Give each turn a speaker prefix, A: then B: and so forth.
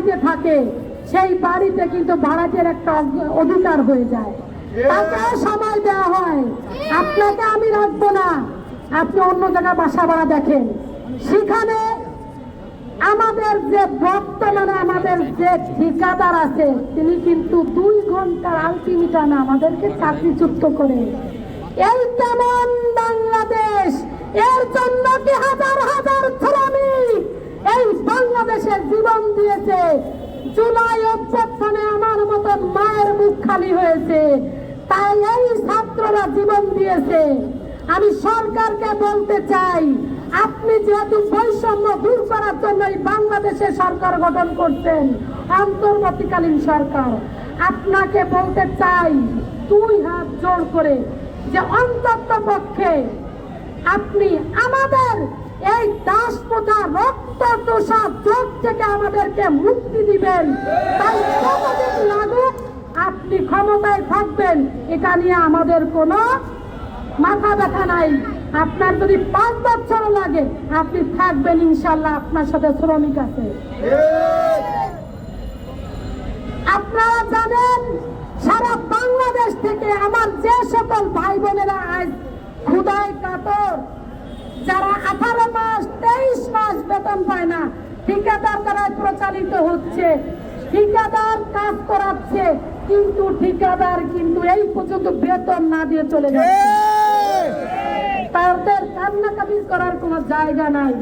A: বাড়িতে থাকে সেই বাড়িতে কিন্তু ভাড়াটের একটা অধিকার হয়ে যায়, তাকে সময় দেওয়া হয়। আপনাকে আমি রাখবো না, আপনি অন্য জায়গায় বাসা ভাড়া দেখেন। সেখানে আমাদের যে বর্তমানে আমাদের যে ঠিকাদার আছে তিনি কিন্তু 2 ঘন্টার আলটিমেটামে আমাদেরকে চাকরিচ্যুত করে। এই কেমন বাংলাদেশ? এর জন্য কি হাজার হাজার শ্রমিক এই বাংলাদেশে জীবন দিয়েছে। জুলাই অভ্যুত্থানে আমার মতন মায়ের মুখ খালি হয়েছে, তাই এই ছাত্ররা জীবন দিয়েছে। আমি সরকারকে বলতে চাই, আপনি যেহেতু বৈষম্য দূর করার জন্য এই বাংলাদেশে সরকার গঠন করছেন, অন্তর্বর্তীকালীন সরকার, আপনাকে বলতে চাই 2 হাত জোর করে যে অন্তত পক্ষে আপনি আমাদের এই দাস প্রথা রক্ত চোষা যোগ থেকে আমাদেরকে মুক্তি দিবেন। তাই কতদিন লাগুক আপনি ক্ষমতায় থাকবেন, এটা নিয়ে আমাদের কোনো মাথা ব্যথা নাই। আপনার যদি 5 বছর লাগে আপনি থাকবেন, ইনশাল্লাহ আপনার সাথে শ্রমিক আছে। আপনারা জানেন সারা বাংলাদেশ থেকে আমার যে সকল ভাই বোনেরা আজ ক্ষুধায় কাতর, যারা 18 মাস 23 মাস বেতন পায় না, ঠিকাদার দ্বারা প্রচালিত হচ্ছে, ঠিকাদার কাজ করাচ্ছে, কিন্তু ঠিকাদার কিন্তু এই পর্যন্ত বেতন না দিয়ে চলে যাচ্ছে। তাদের কান্নাকাটি করার কোনো জায়গা নাই।